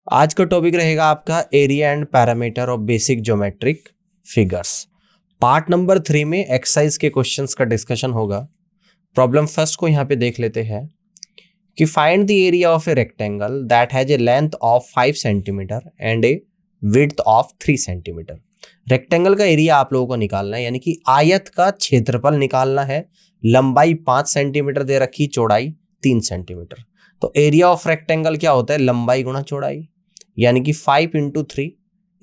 आज का टॉपिक रहेगा आपका area and parameter of basic geometric figures. Part number 3 में एक्सरसाइज के क्वेश्चंस का डिस्कशन होगा। प्रॉब्लम फर्स्ट को यहाँ पे देख लेते हैं कि find the area of a rectangle that has a length of 5 centimetre and a width of 3 centimetre. Rectangle का एरिया आप लोगों को निकालना है, यानी कि आयत का क्षेत्रफल निकालना है। लंबाई 5 सेंटीमीटर दे रखी, चौड़ाई 3 सेंटीमीटर। तो एरिया ऑफ रेक्टेंगल क्या होता है? लंबाई गुणा चौड़ाई, यानी कि 5 × 3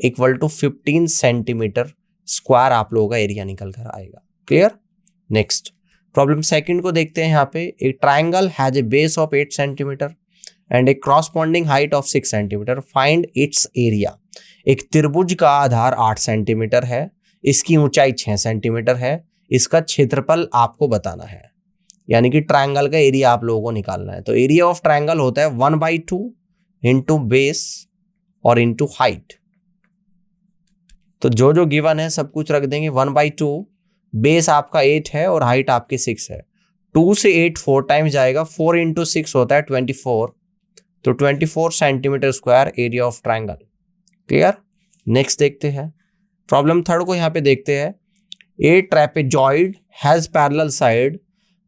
= 15 सेंटीमीटर स्क्वायर आप लोगों का एरिया निकल कर आएगा। क्लियर? नेक्स्ट प्रॉब्लम सेकंड को देखते हैं। यहाँ पे एक triangle has a base of 8 centimetre and A corresponding height of 6 centimetre, find its area. एक त्रिभुज का आधार 8 सेंटीमीटर है, इसकी ऊंचाई 6 सेंटीमीटर है, इसका क्षेत्रफल आपको बताना है, यानी कि ट्राइंगल का एरिया आप लोगों को निकालना है। तो एरिया ऑफ ट्राइंगल होता है 1/2 इंटू बेस और इंटू हाइट। तो जो गिवन है सब कुछ रख देंगे। 1/2, बेस आपका 8 है और हाइट आपकी 6 है। 2 से 8 4 टाइम्स जाएगा, 4 × 6 होता है 24। तो 24 centimetre square area of triangle. Clear? Next देखते हैं प्रॉब्लम थर्ड को। यहाँ पे देखते हैं a trapezoid has parallel side,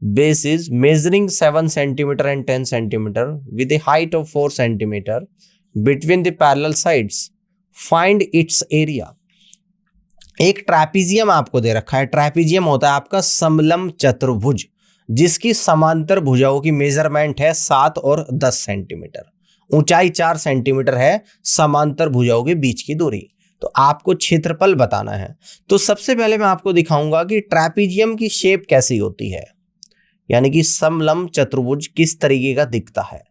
base is measuring 7 centimeter and 10 centimeter with a height of 4 centimeter between the parallel sides. Find its area. एक trapezium आपको दे रखा है। ट्रैपीजियम होता है आपका समलंब चतुर्भुज, जिसकी समांतर भुजाओं की मेजरमेंट है 7 और 10 सेंटीमीटर। ऊंचाई 4 सेंटीमीटर है, समांतर भुजाओं के बीच की दूरी। तो आपको क्षेत्रफल बताना है। तो सबसे पहले मैं आपको दिखाऊंगा कि ट्रैपीजियम की शेप कैसी होती है, यानी कि समलंब चतुर्भुज किस तरीके का दिखता है।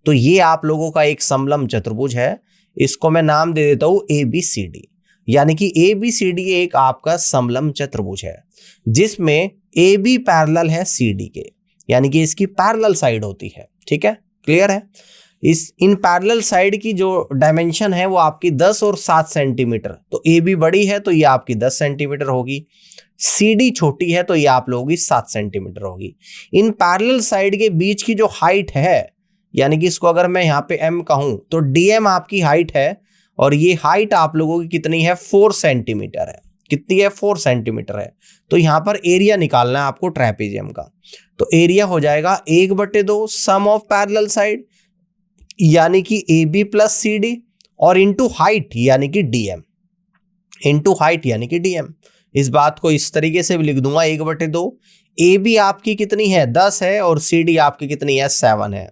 तो ये आप लोगों का एक समलंब चतुर्भुज है, इसको मैं नाम दे देता हूं ABCD, यानी कि ABCD एक आपका समलंब चतुर्भुज है जिसमें AB पैरेलल है CD के, यानी कि इसकी पैरेलल साइड होती है। ठीक है, क्लियर है? इन पैरेलल साइड की जो डायमेंशन है वो आपकी 10 और 7 सेंटीमीटर। तो AB बड़ी है तो ये आपकी 10 सेंटीमीटर होगी, CD छोटी है तो ये आप लोगों की 7 सेंटीमीटर होगी। इन पैरेलल साइड के बीच की जो हाइट है, यानी कि इसको अगर मैं यहाँ पे M कहूं तो DM आपकी हाइट है, और ये हाइट आप लोगों की कितनी है? 4 सेंटीमीटर है। कितनी है? 4 सेंटीमीटर है। तो यहाँ पर एरिया निकालना है आपको ट्रैपेजियम का। तो एरिया हो जाएगा 1/2 सम ऑफ पैरेलल साइड, यानी कि AB + CD, और इंटू हाइट यानी कि DM, इंटू हाइट यानी कि DM। इस बात को इस तरीके से भी लिख दूंगा 1/2। AB आपकी कितनी है? 10 है, और CD आपकी कितनी है? 7 है।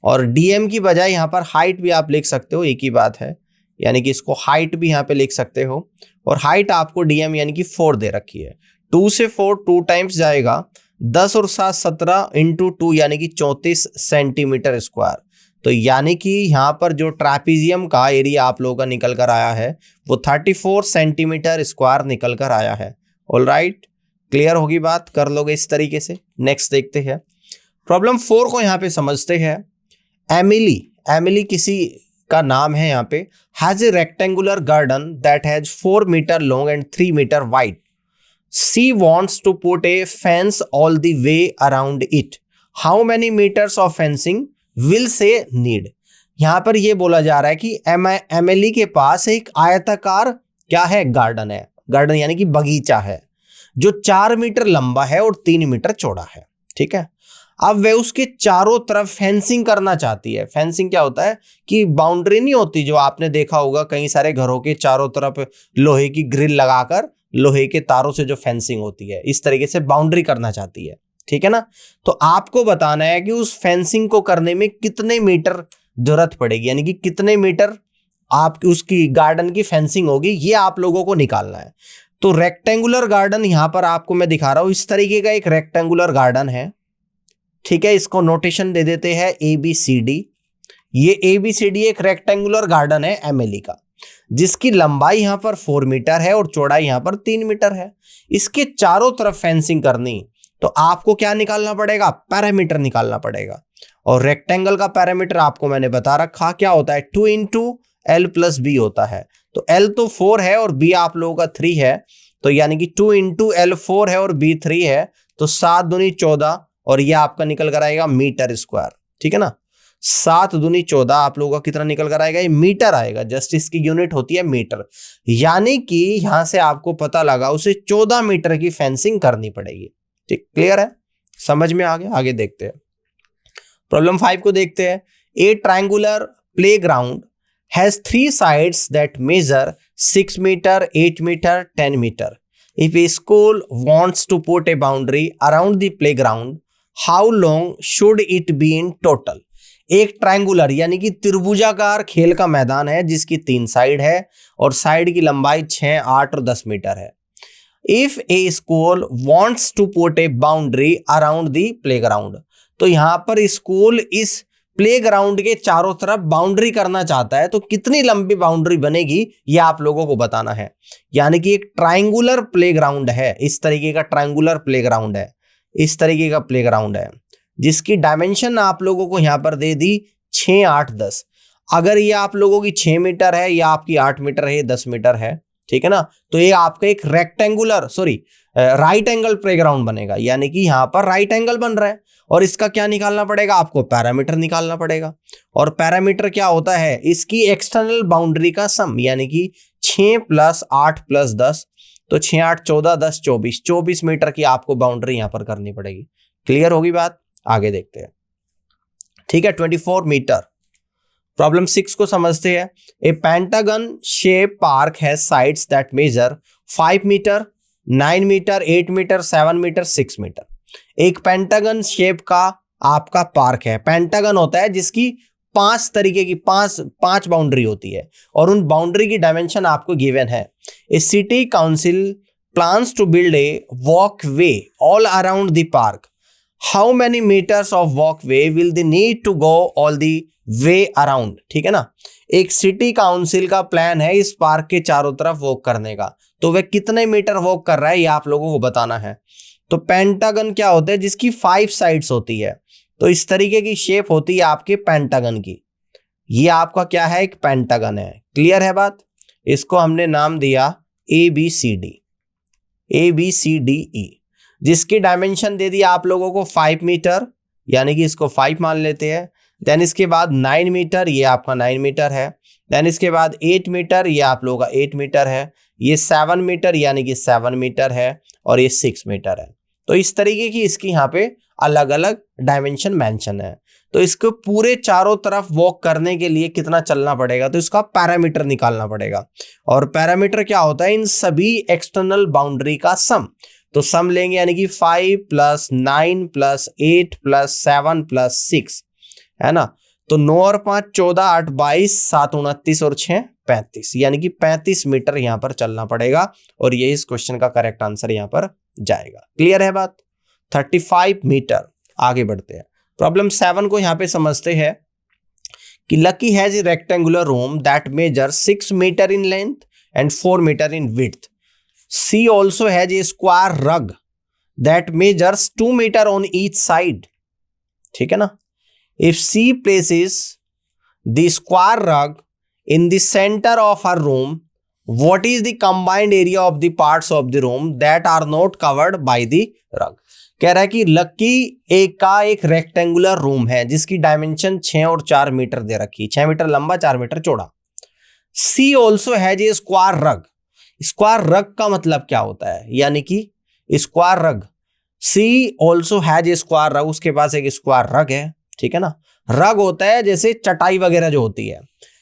और DM की बजाय यहाँ पर हाइट भी आप लिख सकते हो, एक ही बात है, यानी कि इसको हाइट भी यहाँ पे लिख सकते हो। और हाइट आपको DM यानी कि 4 दे रखी है। 2 से 4 2 टाइम्स जाएगा, 10 और 7 17 इंटू 2 यानी कि 34 सेंटीमीटर स्क्वायर। तो यानी कि यहाँ पर जो ट्रैपीजियम का एरिया आप लोगों का निकल कर आया है वो 34 सेंटीमीटर स्क्वायर निकल कर आया है। ऑलराइट, क्लियर होगी बात? कर लोगे इस तरीके से। नेक्स्ट देखते हैं प्रॉब्लम 4 को। यहाँ पे समझते हैं एमिली किसी का नाम है। यहाँ पे has a rectangular garden that has 4 meter long and 3 meter wide. She wants to put a fence all the way around it. How many metres of fencing will she need. यहां पर यह बोला जा रहा है कि एमिली के पास एक आयताकार क्या है? गार्डन है। गार्डन यानी कि बगीचा है जो 4 मीटर लंबा है और 3 मीटर चौड़ा है। ठीक है, अब वे उसके चारों तरफ फेंसिंग करना चाहती है। फेंसिंग क्या होता है कि बाउंड्री नहीं होती, जो आपने देखा होगा कई सारे घरों के चारों तरफ लोहे की ग्रिल लगाकर लोहे के तारों से जो फेंसिंग होती है, इस तरीके से बाउंड्री करना चाहती है। ठीक है ना? तो आपको बताना है कि उस फेंसिंग को करने में कितने मीटर जरूरत पड़ेगी, यानी कि कितने मीटर आपकी उसकी गार्डन की फेंसिंग होगी, ये आप लोगों को निकालना है। तो रेक्टेंगुलर गार्डन यहां पर आपको मैं दिखा रहा हूं, इस तरीके का एक रेक्टेंगुलर गार्डन है। ठीक है, इसको नोटेशन दे देते हैं ABCD। ये ABCD एक रेक्टेंगुलर गार्डन है एमिली का, जिसकी लंबाई यहां पर 4 मीटर है और चौड़ाई यहां पर 3 मीटर है। इसके चारों तरफ फेंसिंग करनी, तो आपको क्या निकालना पड़ेगा? पैरामीटर निकालना पड़ेगा। और रेक्टेंगल का पैरामीटर आपको मैंने बता रखा, क्या होता है? 2 × L + B होता है। तो L तो 4 है और B आप लोगों का 3 है, तो यानी कि 2 × L 4 है और B 3 है, तो 7 दूनी 14, और ये आपका निकल कर आएगा मीटर स्क्वायर। ठीक है ना? 7 दूनी 14, आप लोगों का कितना निकल कर आएगा, ये मीटर आएगा। जस्ट इसकी यूनिट होती है मीटर, यानी कि यहां से आपको पता लगा उसे 14 मीटर की फेंसिंग करनी पड़ेगी। ठीक, क्लियर है, समझ में आ गया। आगे देखते हैं प्रॉब्लम 5 को देखते हैं। A triangular playground has 3 sides that measure 6 metre, 8 metre, 10 metre. If a school wants to put a boundary around the playground, how long should it be in total? एक ट्रायंगुलर यानी कि त्रिभुजाकार खेल का मैदान है जिसकी 3 साइड है और साइड की लंबाई 6, 8 और 10 मीटर है। If a school wants to put a boundary around the playground, तो यहां पर स्कूल इस प्लेग्राउंड के चारों तरफ बाउंड्री करना चाहता है, तो कितनी लंबी बाउंड्री बनेगी ये आप लोगों को बताना है। यानी कि एक ट्रायंगुलर प्लेग्राउंड है, इस तरीके का ट्रायंगुलर प्लेग्राउंड है, इस तरीके का प्लेग्राउंड है जिसकी डायमेंशन आप लोगों को यहां पर दे दी 6, 8, 10। अगर ये आप लोगों की 6 मीटर है या आपकी 8 मीटर है, 10 मीटर है, ठीक है ना, तो ये आपका एक राइट एंगल प्लेग्राउंड बनेगा। यानी कि यहां पर राइट एंगल बन रहा है और इसका क्या निकालना पड़ेगा, आपको पैरामीटर निकालना पड़ेगा। और पैरामीटर क्या होता है, इसकी एक्सटर्नल बाउंड्री का सम, यानी कि 6 + 8 + 10, तो 6, 8, 14, 10, 24 मीटर की आपको बाउंड्री यहां पर करनी पड़ेगी। क्लियर होगी बात, आगे देखते हैं। ठीक है, 24 मीटर। प्रॉब्लम 6 को समझते हैं। A pentagon shape park has sides that measure 5 metre, 9 metre, 8 metre, 7 metre, 6 metre. एक पेंटागन शेप का आपका पार्क है। पेंटागन होता है जिसकी 5 तरीके की पांच बाउंड्री होती है और उन बाउंड्री की डायमेंशन आपको गिवन है। A city council plans to build a walkway all around the park. How many metres of walkway will they need to go all the way around. ठीक है ना, एक सिटी काउंसिल का plan है इस park के चारों तरफ वॉक करने का, तो वह कितने मीटर वॉक कर रहा है ये आप लोगों को बताना है। तो पेंटागन क्या होता है, जिसकी 5 साइड्स होती है, तो इस तरीके की शेप होती है आपके पेंटागन की। ये आपका क्या है, एक पेंटागन है। क्लियर है बात, इसको हमने नाम दिया ABCD, ABCDE, जिसकी डायमेंशन दे दी आप लोगों को 5 मीटर, यानी कि इसको 5 मान लेते हैं। देन इसके बाद 9 मीटर, ये आपका 9 मीटर है। देन इसके बाद 8 मीटर, ये आप लोगों का 8 मीटर है। ये 7 मीटर यानी कि 7 मीटर है और ये 6 मीटर है। तो इस तरीके की इसकी यहाँ पे अलग अलग डायमेंशन मेंशन है। तो इसको पूरे चारों तरफ वॉक करने के लिए कितना चलना पड़ेगा, तो इसका पैरामीटर निकालना पड़ेगा। और पैरामीटर क्या होता है, इन सभी एक्सटर्नल बाउंड्री का सम। तो सम लेंगे, यानी कि 5 + 9 + 8 + 7 + 6 है ना। तो 9 और 5 14, 8 22, 7 29 और 6 35, यानी कि 35 मीटर यहां पर चलना पड़ेगा और ये इस क्वेश्चन का करेक्ट आंसर यहां पर जाएगा। क्लियर है बात, 35 मीटर। आगे बढ़ते हैं, प्रॉब्लम 7 को यहां पे समझते हैं कि Lucky has a rectangular room that measure 6 metre in length and 4 metre in width. She also has a square rug that measures 2 metre on each side. ठीक है ना, if she places the square rug in the center of her room, what is the combined area of the parts of the room that are not covered by the rug? कह रहा है कि lucky एक rectangular room है जिसकी dimension 6 और 4 metre दे रखी, 6 metre लंबा, 4 मीटर चौड़ा। सी ऑल्सो हैज ए स्क्वायर रग। स्क्वायर रग का मतलब क्या होता है, यानी कि स्क्वायर रग, सी ऑल्सो हैज ए स्क्वायर रग, उसके पास एक स्क्वायर रग है। ठीक है ना, रग होता है जैसे चटाई वगैरह जो होती है,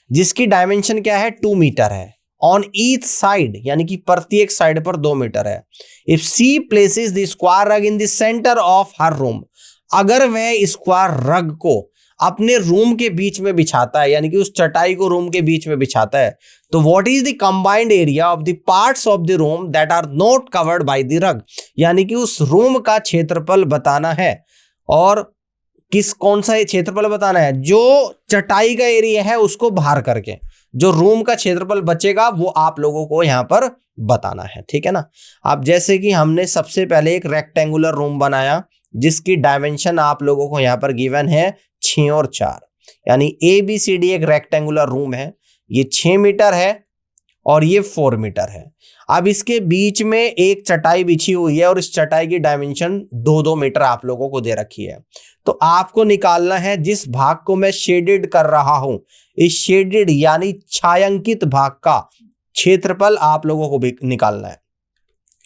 जिसकी डायमेंशन क्या है, 2 मीटर है। ऑन ईच साइड, यानी कि प्रत्येक साइड पर 2 मीटर है। If she places the square rug in the centre of her room, अगर वह स्क्वायर रग को अपने रूम के बीच में बिछाता है, यानी कि उस चटाई को रूम के बीच में बिछाता है, तो what is the combined area of the parts of the room that are not covered by the rug. यानी कि उस रूम का क्षेत्रफल बताना है, और कौन सा क्षेत्रफल बताना है, जो चटाई का एरिया है उसको बाहर करके जो रूम का क्षेत्रफल बचेगा वो आप लोगों को यहां पर बताना है। ठीक है ना, अब जैसे कि हमने सबसे पहले एक रेक्टेंगुलर रूम बनाया जिसकी डायमेंशन आप लोगों को यहां पर गिवन है 6 और 4, यानी ABCD एक रेक्टेंगुलर रूम है। ये 6 मीटर है और ये 4 मीटर है। अब इसके बीच में एक चटाई बिछी हुई है और इस चटाई की डायमेंशन 2-2 मीटर आप लोगों को दे रखी है। तो आपको निकालना है जिस भाग को मैं शेडेड कर रहा हूं, इस शेडेड यानी छायांकित भाग का क्षेत्रफल आप लोगों को भी निकालना है,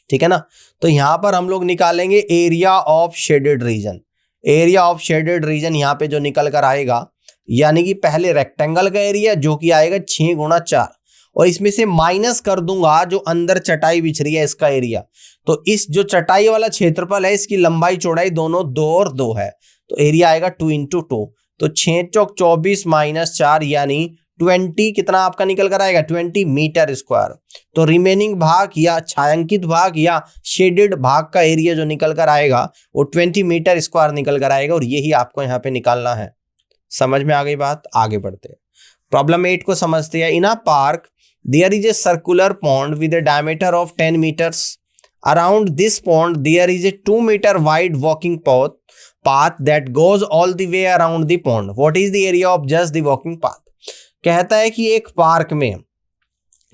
ठीक है ना। तो यहां पर हम लोग निकालेंगे area of shaded region. Area of shaded region यहां पे जो निकल कर आएगा, यानी कि पहले रेक्टेंगल का एरिया जो कि आएगा 6 गुणा 4, और इसमें से माइनस कर दूंगा जो अंदर चटाई बिछ रही है इसका एरिया। तो इस जो चटाई वाला क्षेत्रफल है इसकी लंबाई चौड़ाई दोनों 2 और 2 है, तो एरिया आएगा 2 × 2। तो 6 चौक 24 माइनस 4 यानी 20 कितना आपका निकल कर आएगा 20 मीटर स्क्वायर। तो रिमेनिंग भाग या छायांकित भाग या शेडेड भाग का एरिया जो निकल कर आएगा वो 20 मीटर स्क्वायर निकल कर आएगा, और यही आपको यहाँ पे निकालना है। समझ में आ गई बात? आगे बढ़ते हैं, प्रॉब्लम 8 को समझते हैं। In a park there is a circular pond with a diameter of 10 meters. Around this pond there is a 2 meter wide walking path that goes all the way around the pond. What is the area of just the walking path? कहता है कि एक park में,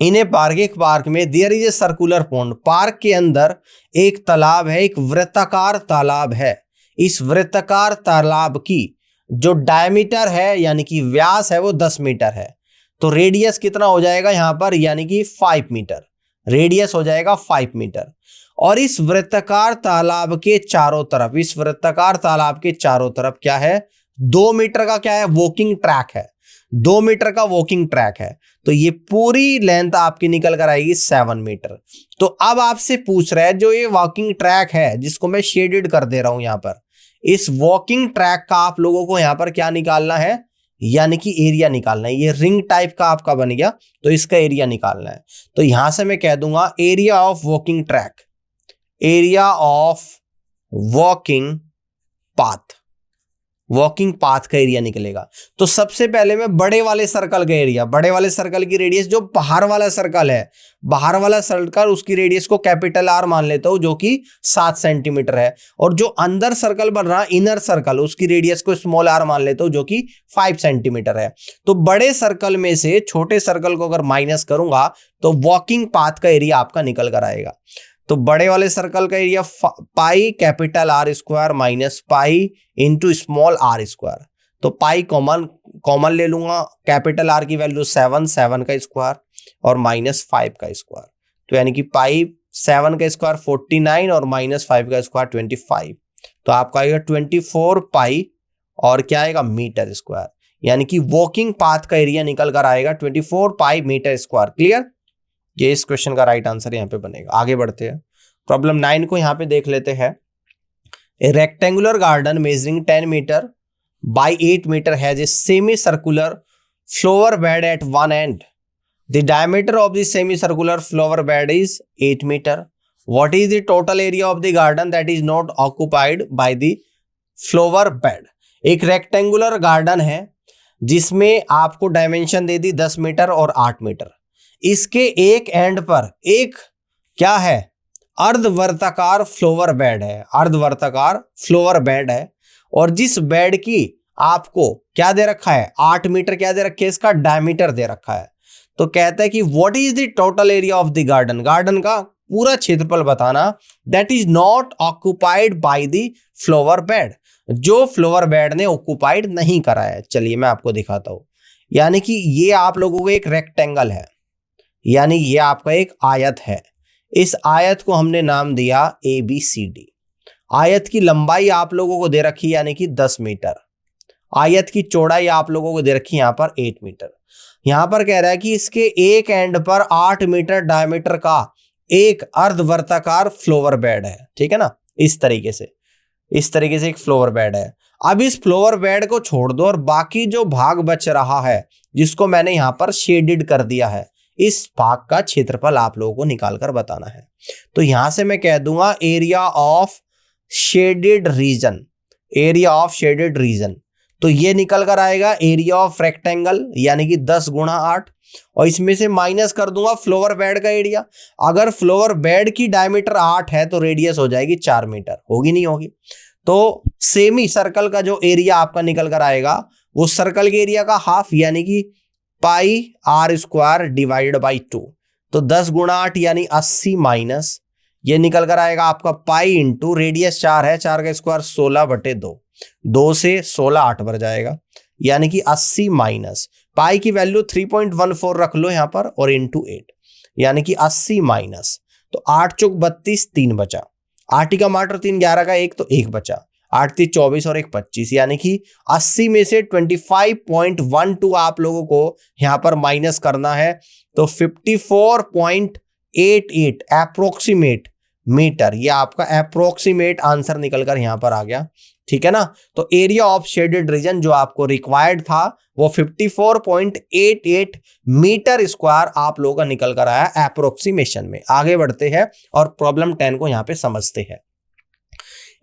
एक park में there is a circular pond, park के अंदर एक तालाब है, एक वृत्ताकार तालाब है। इस वृत्ताकार तालाब की जो डायमीटर है यानी कि व्यास है वो 10 मीटर है। तो रेडियस कितना हो जाएगा यहाँ पर, यानी कि 5 मीटर रेडियस हो जाएगा 5 मीटर। और इस वृत्ताकार तालाब के चारों तरफ, इस वृत्ताकार तालाब के चारों तरफ क्या है, 2 मीटर का क्या है, वॉकिंग ट्रैक है। 2 मीटर का वॉकिंग ट्रैक है। तो ये पूरी लेंथ आपकी निकल कर आएगी 7 मीटर। तो अब आपसे पूछ रहा है जो ये वॉकिंग ट्रैक है जिसको मैं शेडेड कर दे रहा हूं यहां पर, इस वॉकिंग ट्रैक का आप लोगों को यहां पर क्या निकालना है, यानी कि एरिया निकालना है। ये रिंग टाइप का आपका बन गया तो इसका एरिया निकालना है। तो यहां से मैं कह दूंगा area of walking track, area of walking path, walking path का एरिया निकलेगा। तो सबसे पहले मैं बड़े वाले सर्कल का एरिया, बड़े वाले सर्कल की रेडियस, जो बाहर वाला सर्कल है, बाहर वाला सर्कल उसकी रेडियस को कैपिटल आर मान लेता हूं जो कि 7 सेंटीमीटर है, और जो अंदर सर्कल बन रहा इनर सर्कल उसकी रेडियस को स्मॉल आर मान लेता हूं जो कि 5 सेंटीमीटर है। तो बड़े सर्कल में से छोटे सर्कल को अगर माइनस करूंगा तो वॉकिंग पाथ का एरिया आपका निकल कर आएगा। तो बड़े वाले सर्कल का area pi capital r square minus pi into small r square. तो पाई कॉमन ले लूंगा, कैपिटल आर की वैल्यू 7 का स्क्वायर और माइनस 5 का स्क्वायर। तो यानी कि पाई 7 का स्क्वायर 49 और माइनस 5 का स्क्वायर 25। तो आपका आएगा 24 पाई और क्या आएगा मीटर स्क्वायर, यानी कि वॉकिंग पाथ का एरिया निकल कर आएगा 24 पाई मीटर स्क्वायर। क्लियर? ये इस क्वेश्चन का राइट आंसर यहाँ पे बनेगा। आगे बढ़ते हैं, प्रॉब्लम 9 को यहाँ पे देख लेते हैं। A rectangular garden measuring 10 meter by 8 meter has a semicircular flower bed at one end. The diameter of the semicircular flower bed is 8 meter. What is the total area of the garden that is not occupied by the flower bed? एक rectangular garden है जिसमें आपको dimension दे दी 10 meter और 8 metre. इसके एक and पर एक क्या है, अर्धवर्ताकार फ्लोवर बेड है, अर्धवर्ताकार फ्लोवर बेड है। और जिस बेड की आपको क्या दे रखा है, 8 मीटर क्या दे रखी है, इसका डायमीटर दे रखा है। तो कहता है कि what is the total area of the garden, garden का पूरा क्षेत्रफल बताना, that is not occupied by the flower bed, जो फ्लोवर बेड ने ऑक्युपाइड नहीं करा है। चलिए मैं आपको दिखाता हूं। यानी कि ये आप लोगों को एक रेक्टेंगल है, यानी ये आपका एक आयत है। इस आयत को हमने नाम दिया ABCD। आयत की लंबाई आप लोगों को दे रखी यानी कि 10 मीटर, आयत की चौड़ाई आप लोगों को दे रखी यहां पर 8 मीटर। यहां पर कह रहा है कि इसके एक एंड पर 8 मीटर डायमीटर का एक अर्धवर्ताकार फ्लोवर बेड है, ठीक है ना। इस तरीके से एक फ्लोवर बेड है। अब इस फ्लोवर बेड को छोड़ दो और बाकी जो भाग बच रहा है जिसको मैंने यहां पर शेडेड कर दिया है, इस भाग का क्षेत्रफल आप लोगों को निकाल कर बताना है। तो यहां से मैं कह दूंगा area of shaded region, area of shaded region. तो ये निकल कर आएगा एरिया ऑफ रेक्टेंगल यानी कि 10 गुणा 8, और इसमें से माइनस कर दूंगा फ्लोवर बेड का एरिया। अगर फ्लोवर बेड की डायमीटर 8 है तो रेडियस हो जाएगी 4 मीटर, होगी नहीं होगी। तो सेमी सर्कल का जो एरिया आपका निकल कर आएगा वो सर्कल के एरिया का हाफ यानी कि पाई आर स्क्वायर डिवाइडेड बाई 2। तो 10 गुणा 8 यानी 80 माइनस ये निकल कर आएगा आपका पाई इंटू रेडियस 4 है, 4 का स्क्वायर 16/2, 2 से 16 8 बढ़ जाएगा यानी कि 80 माइनस पाई की वैल्यू 3.14 रख लो यहां पर और इंटू 8 यानी कि 80 माइनस, तो 8 चौक 32 3 बचा, 8 का माटर 3 11 का 1 तो 1 बचा, 8 3 24 और 1 25 यानी कि 80 में से 25.12 आप लोगों को यहां पर माइनस करना है, तो 54.88 अप्रोक्सीमेट मीटर, ये आपका अप्रोक्सीमेट आंसर निकलकर यहां पर आ गया। ठीक है ना, तो एरिया ऑफ शेडेड रीजन जो आपको रिक्वायर्ड था वो 54.88 मीटर स्क्वायर आप लोगों का निकल कर आया अप्रोक्सीमेशन में। आगे बढ़ते हैं और प्रॉब्लम 10 को यहां पे समझते हैं।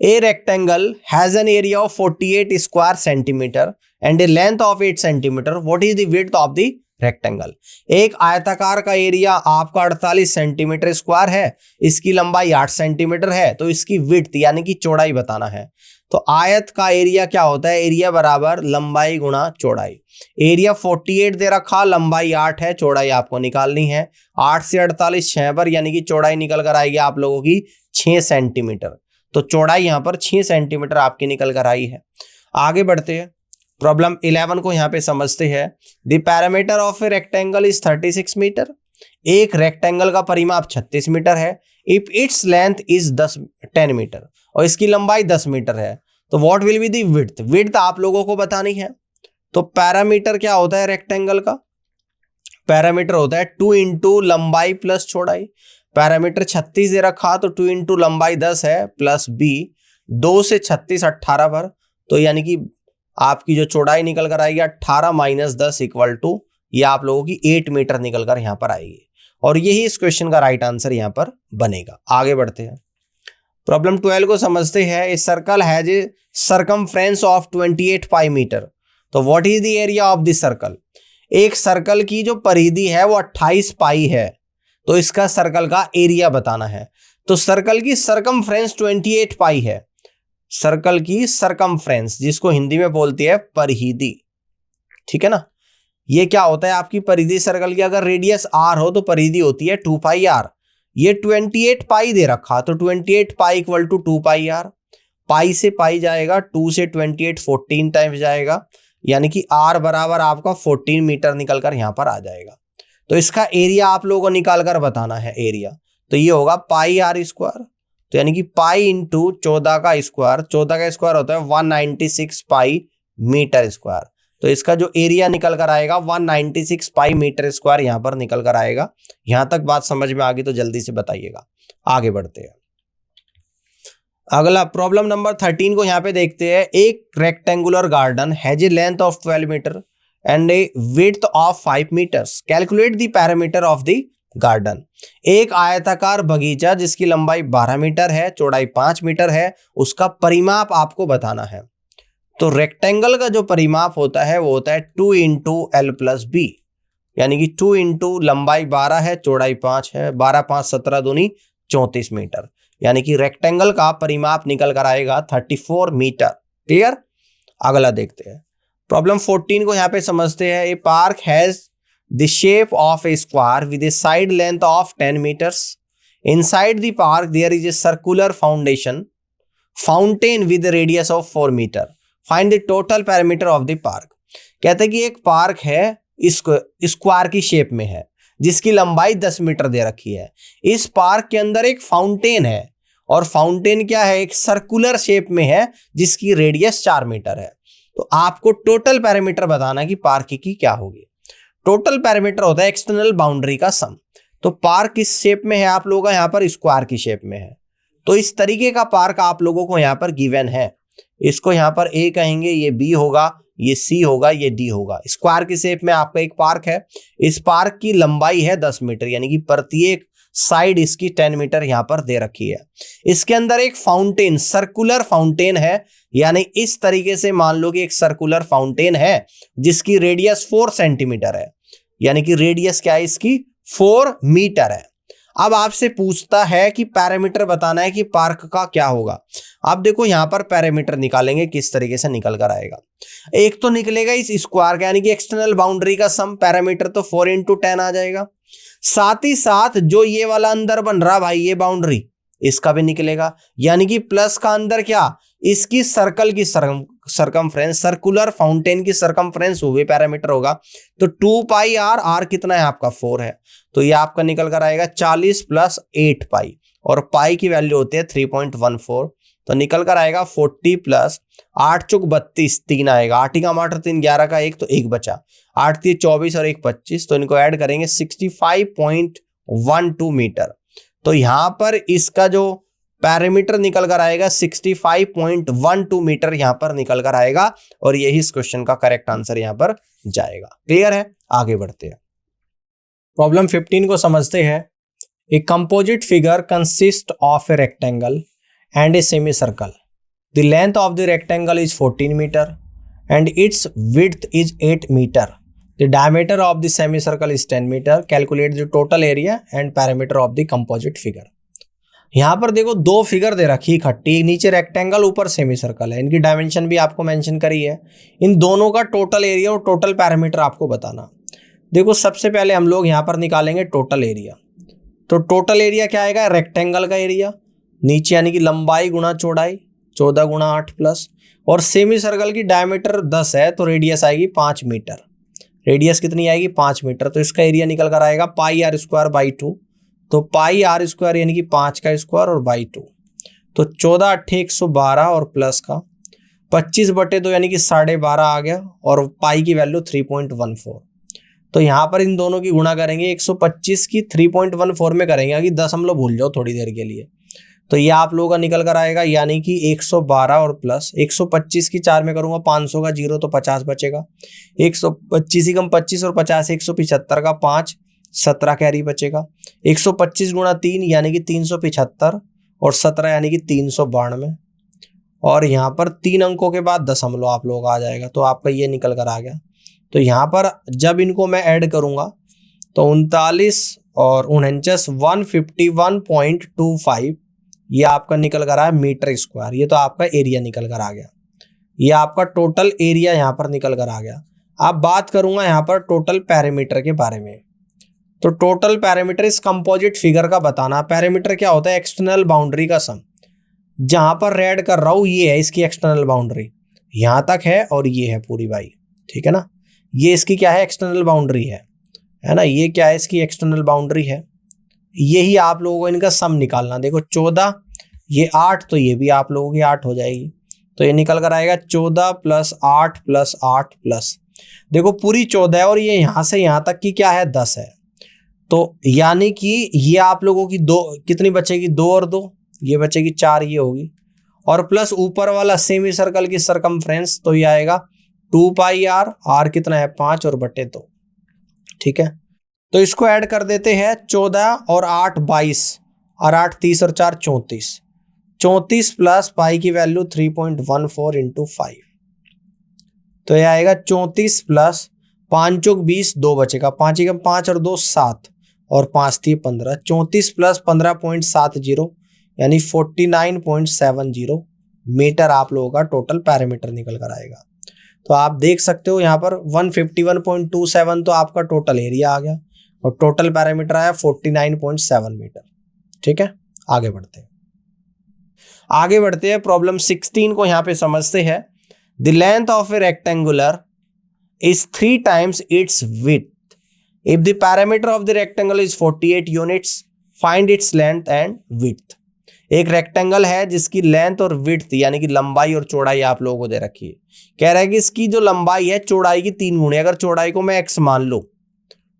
A rectangle has an area of 48 square centimeter and a length of 8 centimeter. What is the width of the rectangle? एक आयताकार का एरिया आपका 48 सेंटीमीटर स्क्वायर है, इसकी लंबाई 8 सेंटीमीटर है, तो इसकी विड्थ यानी कि चौड़ाई बताना है। तो आयत का एरिया क्या होता है, एरिया बराबर लंबाई गुणा चौड़ाई। एरिया 48 दे रखा, लंबाई 8 है, चौड़ाई आपको निकालनी है। 8 से 48 6 पर यानी कि चौड़ाई निकल कर आएगी आप लोगों की 6 सेंटीमीटर, तो चौड़ाई यहां पर 6 सेंटीमीटर आपकी निकल कर आई है। आगे बढ़ते हैं, प्रॉब्लम 11 को यहां पे समझते हैं। The parameter of a rectangle is 36 meter. एक रेक्टेंगल का परिमाप 36 मीटर है। If its length is 10 meter और इसकी लंबाई 10 मीटर है, तो what will be the width? Width आप लोगों को बतानी है। तो पैरामीटर क्या होता है रेक्टेंगल का? पैरामीटर होता है 2 इंटू लंबाई प्लस चौड़ाई। पैरामीटर 36 दे रखा, तो 2 इंटू लंबाई 10 है प्लस बी, 2 से 36 18 पर, तो यानी कि आपकी जो चौड़ाई निकल कर आएगी 18 माइनस 10 इक्वल टू ये आप लोगों की 8 मीटर निकल कर यहां पर आएगी, और यही इस क्वेश्चन का राइट आंसर यहां पर बनेगा। आगे बढ़ते हैं, प्रॉब्लम 12 को समझते हैं। A circle has a circumference of 28 pi metre, तो what is the area of the circle? एक सर्कल की जो परिधि है वो 28 पाई है, तो इसका सर्कल का एरिया बताना है। तो सर्कल की सर्कमफ्रेंस 28 पाई है, सर्कल की सर्कमफ्रेंस जिसको हिंदी में बोलती है परिधि। ठीक है ना, ये क्या होता है आपकी परिधि सर्कल की? अगर रेडियस r हो तो परिधि होती है 2 पाई r। ये 28 पाई दे रखा, तो 28 pi equal to 2 pi r। Pi से पाई जाएगा, 2 से 28 14 टाइम्स जाएगा, यानी कि r बराबर आपका 14 मीटर निकल कर यहां पर आ जाएगा। तो इसका एरिया आप लोगों को निकाल कर बताना है एरिया, तो ये होगा पाई r स्क्वायर, तो यानी कि पाई इंटू 14 का स्क्वायर, 14 का स्क्वायर होता है 196 पाई मीटर स्क्वायर, तो इसका जो एरिया निकल कर आएगा 196 पाई मीटर स्क्वायर यहां पर निकल कर आएगा। यहां तक बात समझ में आ गई तो जल्दी से बताइएगा। आगे बढ़ते हैं, अगला प्रॉब्लम नंबर 13 को यहां पे देखते हैं। एक rectangular garden has a length of 12 meter and a width of 5 meters. Calculate the parameter of the garden. एक आयताकार बगीचा जिसकी लंबाई 12 मीटर है, चौड़ाई 5 मीटर है, उसका परिमाप आपको बताना है। तो रेक्टेंगल का जो परिमाप होता है वो होता है 2 इंटू एल प्लस बी, यानी कि 2 इंटू लंबाई 12 है, चौड़ाई 5 है, 12 5 17 दूनी 34 मीटर, यानी कि रेक्टेंगल का परिमाप निकल कर आएगा 34 मीटर। क्लियर? अगला देखते हैं, प्रॉब्लम 14 को यहां पे समझते हैं। A park has the shape of a square with a side length of 10 meters. Inside the park there is a circular fountain with a radius of 4 meter. Find the total perimeter of the park. कहते हैं कि एक park है, square की shape में है, जिसकी लंबाई 10 मीटर दे रखी है। इस पार्क के अंदर एक फाउंटेन है, और फाउंटेन क्या है, एक सर्कुलर शेप में है जिसकी रेडियस 4 मीटर है। तो आपको टोटल पैरामीटर बताना कि पार्क की क्या होगी। टोटल पैरामीटर होता है एक्सटर्नल बाउंड्री का सम। तो पार्क किस शेप में है आप लोगों का, यहां पर स्क्वायर की शेप में है, तो इस तरीके का पार्क आप लोगों को यहां पर गिवन है। इसको यहां पर ए कहेंगे, ये बी होगा, ये सी होगा, ये डी होगा। स्क्वायर की शेप में आपका एक पार्क है। इस पार्क की लंबाई है 10 मीटर, यानी कि प्रत्येक साइड इसकी 10 मीटर यहां पर दे रखी है। इसके अंदर एक फाउंटेन, सर्कुलर फाउंटेन है, यानी इस तरीके से मान लो कि एक सर्कुलर फाउंटेन है जिसकी रेडियस 4 सेंटीमीटर है, यानी कि रेडियस क्या है इसकी 4 मीटर है। अब आपसे पूछता है कि पैरामीटर बताना है कि पार्क का क्या होगा। आप देखो यहां पर पैरामीटर निकालेंगे, किस तरीके से निकल कर आएगा। एक तो निकलेगा इस स्क्वायर का, यानी कि एक्सटर्नल बाउंड्री का सम, पैरामीटर तो 4 इंटू 10 आ जाएगा। साथ ही साथ जो ये वाला अंदर बन रहा भाई, ये बाउंड्री, इसका भी निकलेगा। यानी कि प्लस का अंदर क्या, इसकी सर्कल की सरकमफ्रेंस, सर्कुलर फाउंटेन की सरकमफ्रेंस वो भी पैरामीटर होगा। तो 2 पाई आर, आर कितना है आपका 4 है, तो ये आपका निकल कर आएगा 40 प्लस 8 पाई, और पाई की वैल्यू होती है 3.14, तो निकल कर आएगा 40 प्लस 8 चौक 32, 3 आएगा, 8 का 8 3 11 का 1, तो 1 बचा, 8 3 24 और 1 25, तो इनको ऐड करेंगे 65.12 मीटर। तो यहां पर इसका जो पैरामीटर निकल कर आएगा 65.12 मीटर यहां पर निकल कर आएगा, और यही इस क्वेश्चन का करेक्ट आंसर यहां पर जाएगा। क्लियर है, आगे बढ़ते हैं। प्रॉब्लम 15 को समझते हैं। A composite figure consist of a rectangle and a semicircle. The length of the rectangle is 14 meter and its width is 8 meter. The diameter of the semicircle is 10 meter. Calculate the total area and perimeter of the composite figure. यहाँ पर देखो दो figure दे रखी इकट्ठी, नीचे rectangle ऊपर semi circle है, इनकी डायमेंशन भी आपको मेंशन करी है। इन दोनों का टोटल एरिया और टोटल पैरामीटर आपको बताना। देखो सबसे पहले हम लोग यहाँ पर निकालेंगे टोटल एरिया। तो टोटल एरिया क्या आएगा, रेक्टेंगल का एरिया नीचे यानी कि लंबाई गुणा चौड़ाई 14 गुणा 8 प्लस, और सेमी सर्कल की डायमीटर 10 है तो रेडियस आएगी 5 मीटर। रेडियस कितनी आएगी 5 मीटर, तो इसका एरिया निकल कर आएगा पाई आर स्क्वायर बाई 2। तो पाई आर स्क्वायर यानी कि 5 का स्क्वायर और बाई 2, तो 14 8 112 और प्लस का 25/2 यानी कि 12.5 आ गया, और पाई की वैल्यू 3.14। तो यहाँ पर इन दोनों की गुणा करेंगे, 125 की 3.14 में करेंगे कि 10 हम लोग भूल जाओ थोड़ी देर के लिए। तो ये आप लोगों का निकल कर आएगा यानी कि 112 और प्लस 125 की 4 में करूंगा, 500 का 0 तो 50 बचेगा, 125 ही कम 25 और 50 175 का 5 17 कैरी बचेगा, 125 गुणा 3 यानी कि 375 और 17 यानी कि 392, और यहाँ पर 3 अंकों के बाद दशमलव आप लोग आ जाएगा, तो आपका ये निकल कर आ गया। तो यहाँ पर जब इनको मैं ऐड करूंगा तो 39 और 49 151.25 ये आपका निकल कर आया मीटर स्क्वायर। ये तो आपका एरिया निकल कर आ गया, ये आपका टोटल एरिया यहाँ पर निकल कर आ गया। अब बात करूंगा यहाँ पर टोटल पैरामीटर के बारे में। तो टोटल पैरामीटर इस कंपोजिट फिगर का बताना। पैरामीटर क्या होता है, एक्सटर्नल बाउंड्री का सम। जहां पर रेड कर रहा हूं ये है इसकी एक्सटर्नल बाउंड्री, यहां तक है और ये है पूरी भाई, ठीक है ना। ये इसकी क्या है, एक्सटर्नल बाउंड्री है ना। ये क्या है, इसकी एक्सटर्नल बाउंड्री है। यही आप लोगों को इनका सम निकालना। देखो 14 ये 8, तो ये भी आप लोगों की 8 हो जाएगी, तो ये निकल कर आएगा 14 प्लस 8 प्लस 8 प्लस, देखो पूरी 14 है और ये यहां से यहां तक की क्या है 10 है। तो यानी कि ये आप लोगों की 2 कितनी बचेगी, 2 और 2 ये बचेगी 4 ये होगी, और प्लस ऊपर वाला सेमी सर्कल की सरकमफ्रेंस, तो ये आएगा 2 पाई आर, आर कितना है 5 और बटे 2, ठीक है। तो इसको ऐड कर देते हैं, 14 और 8 22 और 8 30 और 4 34, 34 प्लस पाई की वैल्यू 3.14 इंटू 5, तो ये आएगा 34 प्लस 5 चौक 20, 2 बचेगा, 5 एकम 5 और 2 7 और 5 थी 15, 34 प्लस 15.70 यानी 49.70 मीटर आप लोगों का टोटल पैरामीटर निकल कर आएगा। तो आप देख सकते हो यहाँ पर 151.27 तो आपका टोटल एरिया आ गया और टोटल पैरामीटर आया 49.7 मीटर, ठीक है। आगे बढ़ते हैं प्रॉब्लम 16 को यहाँ पे समझते हैं। The length of A rectangular is 3 times its width. If the parameter of the rectangle is 48 units, find its length and width. एक रेक्टेंगल है जिसकी लेंथ और विड्थ यानी कि लंबाई और चौड़ाई आप लोगों को दे रखी है। कह रहा है कि इसकी जो लंबाई है चौड़ाई की 3 गुणे, अगर चौड़ाई को मैं x मान लूं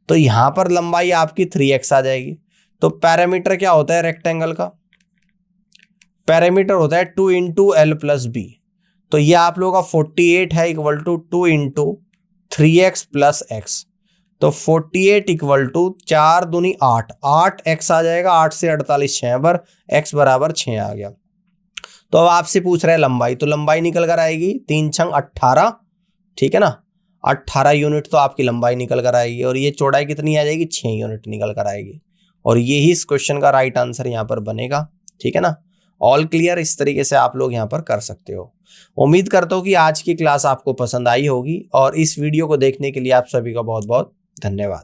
तो यहां पर लंबाई आपकी 3x आ जाएगी। तो पैरामीटर क्या होता है रेक्टेंगल का, पैरामीटर होता है 2 इंटू एल प्लस बी। तो ये आप लोगों का 48 है equal to 2 into 3x plus x, तो 48 इक्वल टू 4 दूनी 8, 8x आ जाएगा, 8 से 48 6 पर x बराबर 6 आ गया। तो अब आपसे पूछ रहे हैं लंबाई, तो लंबाई निकल कर आएगी 3 छंग 18, ठीक है ना, 18 यूनिट तो आपकी लंबाई निकल कर आएगी, और ये चौड़ाई कितनी आ जाएगी 6 यूनिट निकल कर आएगी, और यही इस क्वेश्चन का राइट आंसर यहाँ पर बनेगा, ठीक है ना। ऑल क्लियर, इस तरीके से आप लोग यहाँ पर कर सकते हो। उम्मीद करता हूँ कि आज की क्लास आपको पसंद आई होगी, और इस वीडियो को देखने के लिए आप सभी का बहुत बहुत धन्यवाद।